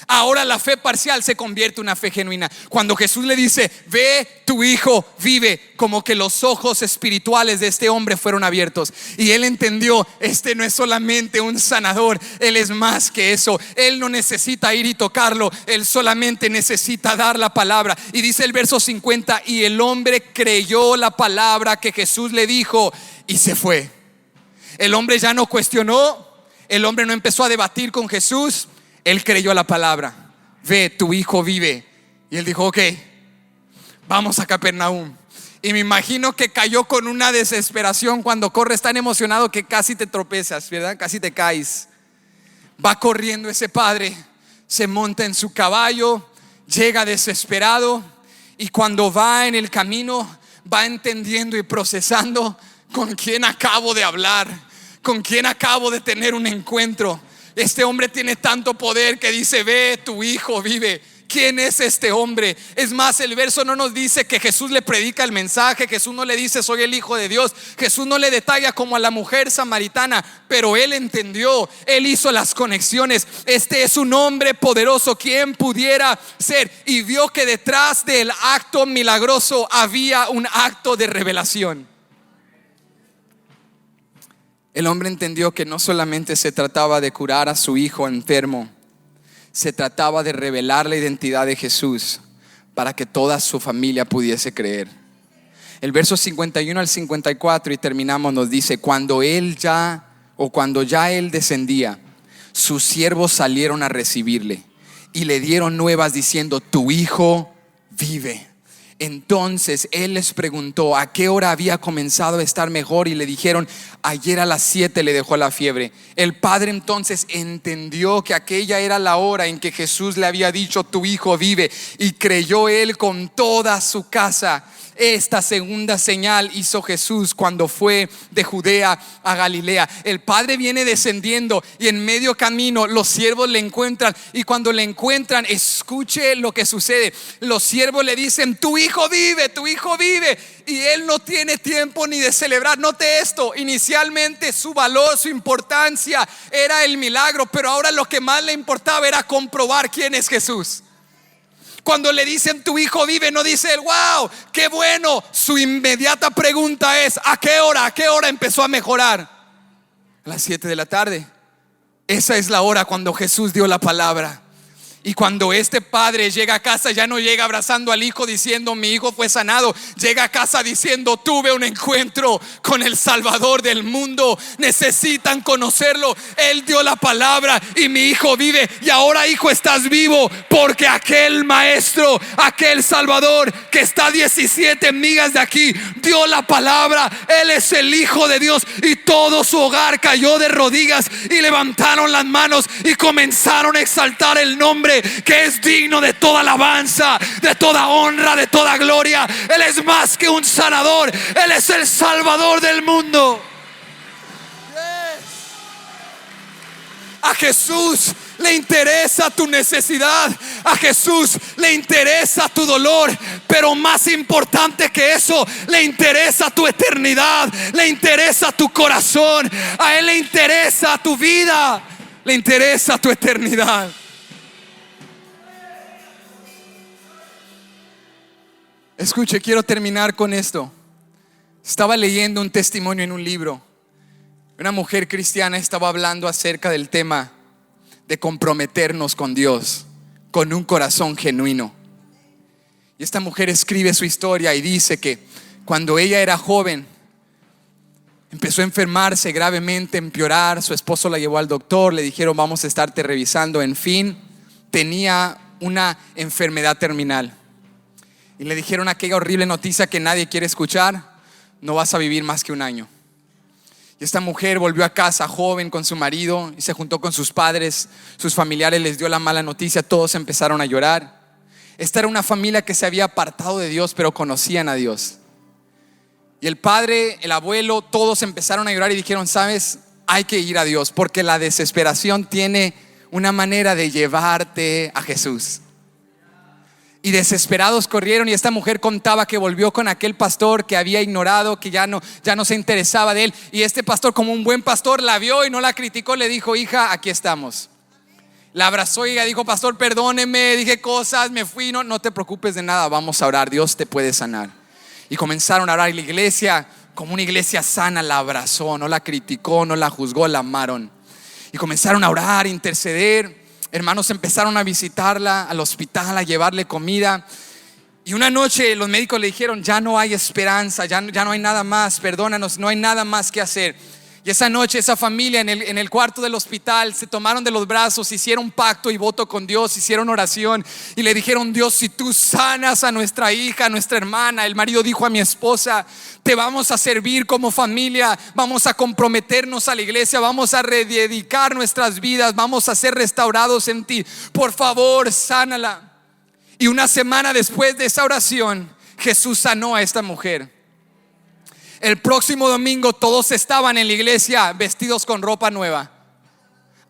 Ahora la fe parcial se convierte en una fe genuina. Cuando Jesús le dice: ve, tu hijo vive, como que los ojos espirituales de este hombre fueron abiertos y él entendió: este no es solamente un sanador, él es más que eso. Él no necesita ir y tocarlo, él solamente necesita dar la palabra. Y dice el verso 50: y el hombre creyó la palabra que Jesús le dijo y se fue. El hombre ya no cuestionó, el hombre no empezó a debatir con Jesús. Él creyó la palabra: ve, tu hijo vive. Y él dijo: ok, vamos a Capernaum. Y me imagino que cayó con una desesperación cuando corres tan emocionado que casi te tropezas, ¿verdad? Casi te caes. Va corriendo ese padre, se monta en su caballo, llega desesperado, y cuando va en el camino va entendiendo y procesando: ¿con quién acabo de hablar? ¿Con quién acabo de tener un encuentro? Este hombre tiene tanto poder que dice: ve, tu hijo vive. ¿Quién es este hombre? Es más, el verso no nos dice que Jesús le predica el mensaje. Jesús no le dice: soy el Hijo de Dios. Jesús no le detalla como a la mujer samaritana, pero él entendió, él hizo las conexiones. Este es un hombre poderoso. ¿Quién pudiera ser? Y vio que detrás del acto milagroso había un acto de revelación. El hombre entendió que no solamente se trataba de curar a su hijo enfermo, se trataba de revelar la identidad de Jesús para que toda su familia pudiese creer. El verso 51 al 54 y terminamos, nos dice: cuando ya él descendía, sus siervos salieron a recibirle y le dieron nuevas diciendo: tu hijo vive. Entonces él les preguntó a qué hora había comenzado a estar mejor, y le dijeron: ayer a las 7 le dejó la fiebre. El padre entonces entendió que aquella era la hora en que Jesús le había dicho: tu hijo vive, y creyó él con toda su casa. Esta segunda señal hizo Jesús cuando fue de Judea a Galilea. El padre viene descendiendo y en medio camino los siervos le encuentran, y cuando le encuentran, escuche lo que sucede. Los siervos le dicen: tu hijo vive, tu hijo vive. Y él no tiene tiempo ni de celebrar. Note esto: inicialmente su valor, su importancia era el milagro, pero ahora lo que más le importaba era comprobar quién es Jesús. Cuando le dicen: tu hijo vive, no dice él: wow, qué bueno. Su inmediata pregunta es: ¿a qué hora? ¿A qué hora empezó a mejorar? A las 7 de la tarde. Esa es la hora cuando Jesús dio la palabra. Y cuando este padre llega a casa, ya no llega abrazando al hijo diciendo: mi hijo fue sanado. Llega a casa diciendo: tuve un encuentro con el Salvador del mundo. Necesitan conocerlo. Él dio la palabra y mi hijo vive. Y ahora, hijo, estás vivo porque aquel maestro, aquel Salvador que está a 17 millas de aquí, dio la palabra. Él es el Hijo de Dios. Y todo su hogar cayó de rodillas y levantaron las manos y comenzaron a exaltar el nombre que es digno de toda alabanza, de toda honra, de toda gloria. Él es más que un sanador, Él es el Salvador del mundo. A Jesús le interesa tu necesidad, a Jesús le interesa tu dolor, pero más importante que eso, le interesa tu eternidad, le interesa tu corazón. A Él le interesa tu vida, le interesa tu eternidad. Escuche, quiero terminar con esto. Estaba leyendo un testimonio en un libro. Una mujer cristiana estaba hablando acerca del tema de comprometernos con Dios con un corazón genuino. Y esta mujer escribe su historia y dice que cuando ella era joven empezó a enfermarse gravemente, empeorar. Su esposo la llevó al doctor, le dijeron: vamos a estarte revisando. En fin, tenía una enfermedad terminal. Y le dijeron aquella horrible noticia que nadie quiere escuchar: no vas a vivir más que un año. Y esta mujer volvió a casa joven con su marido y se juntó con sus padres. Sus familiares les dio la mala noticia, todos empezaron a llorar. Esta era una familia que se había apartado de Dios, pero conocían a Dios. Y el padre, el abuelo, todos empezaron a llorar y dijeron: sabes, hay que ir a Dios, porque la desesperación tiene una manera de llevarte a Jesús. Y desesperados corrieron, y esta mujer contaba que volvió con aquel pastor que había ignorado, que ya no se interesaba de él. Y este pastor, como un buen pastor, la vio y no la criticó. Le dijo: hija, aquí estamos. La abrazó y ella dijo: pastor, perdóneme, dije cosas, me fui. No te preocupes de nada, vamos a orar, Dios te puede sanar. Y comenzaron a orar, y la iglesia, como una iglesia sana, la abrazó, no la criticó, no la juzgó, la amaron. Y comenzaron a orar, interceder. Hermanos empezaron a visitarla al hospital, a llevarle comida. Y una noche los médicos le dijeron: ya no hay esperanza, ya no hay nada más, perdónanos, no hay nada más que hacer. Y esa noche esa familia en el cuarto del hospital se tomaron de los brazos, hicieron pacto y voto con Dios, hicieron oración y le dijeron: Dios, si tú sanas a nuestra hija, a nuestra hermana. El marido dijo a mi esposa: te vamos a servir como familia, vamos a comprometernos a la iglesia, vamos a rededicar nuestras vidas, vamos a ser restaurados en ti, por favor, sánala. Y una semana después de esa oración, Jesús sanó a esta mujer. El próximo domingo todos estaban en la iglesia vestidos con ropa nueva.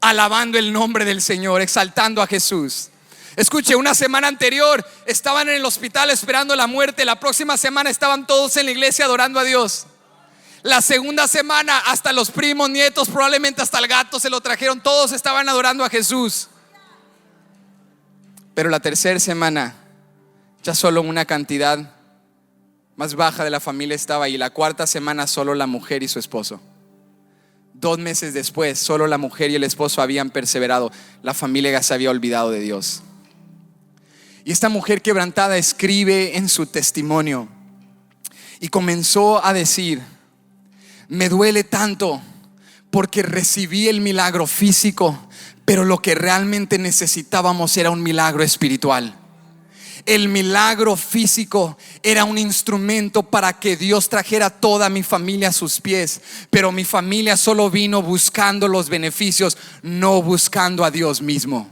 alabando el nombre del Señor, exaltando a Jesús. Escuche, una semana anterior estaban en el hospital esperando la muerte. La próxima semana estaban todos en la iglesia adorando a Dios. La segunda semana hasta los primos, nietos, probablemente hasta el gato se lo trajeron. Todos estaban adorando a Jesús. Pero la tercera semana ya solo una cantidad más baja de la familia estaba. Y la cuarta semana solo la mujer y su esposo. 2 meses después solo la mujer y el esposo habían perseverado. La familia ya se había olvidado de Dios. Y esta mujer quebrantada escribe en su testimonio y comenzó a decir: me duele tanto porque recibí el milagro físico, pero lo que realmente necesitábamos era un milagro espiritual. El milagro físico era un instrumento para que Dios trajera toda mi familia a sus pies, pero mi familia solo vino buscando los beneficios, no buscando a Dios mismo.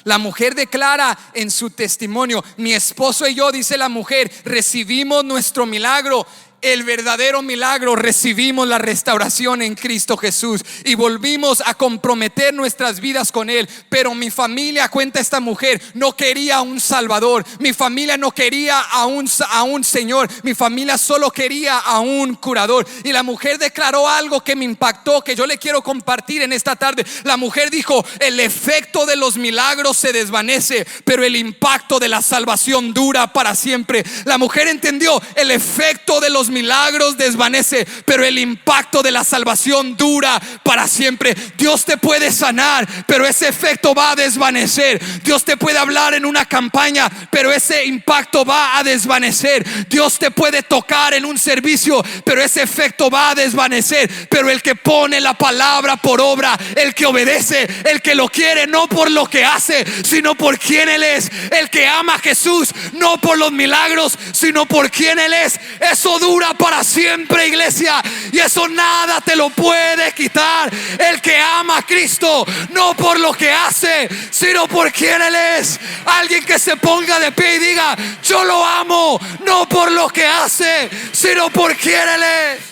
La mujer declara en su testimonio: mi esposo y yo, dice la mujer, recibimos nuestro milagro. El verdadero milagro, recibimos la restauración en Cristo Jesús y volvimos a comprometer nuestras vidas con Él. Pero mi familia, cuenta esta mujer, no quería a un Salvador. Mi familia no quería a un Señor. Mi familia solo quería a un curador. Y la mujer declaró algo que me impactó, que yo le quiero compartir en esta tarde. La mujer dijo: el efecto de los milagros se desvanece, pero el impacto de la salvación dura para siempre. La mujer entendió: el efecto de los milagros desvanece, pero el impacto de la salvación dura para siempre. Dios te puede sanar, pero ese efecto va a desvanecer. Dios te puede hablar en una campaña, pero ese impacto va a desvanecer. Dios te puede tocar en un servicio, pero ese efecto va a desvanecer. Pero el que pone la palabra por obra, el que obedece, el que lo quiere no por lo que hace, sino por quien Él es, el que ama a Jesús no por los milagros, sino por quien Él es, eso dura para siempre, iglesia, y eso nada te lo puede quitar. El que ama a Cristo no por lo que hace, sino por quien Él es. Alguien que se ponga de pie y diga: yo lo amo no por lo que hace, sino por quien Él es.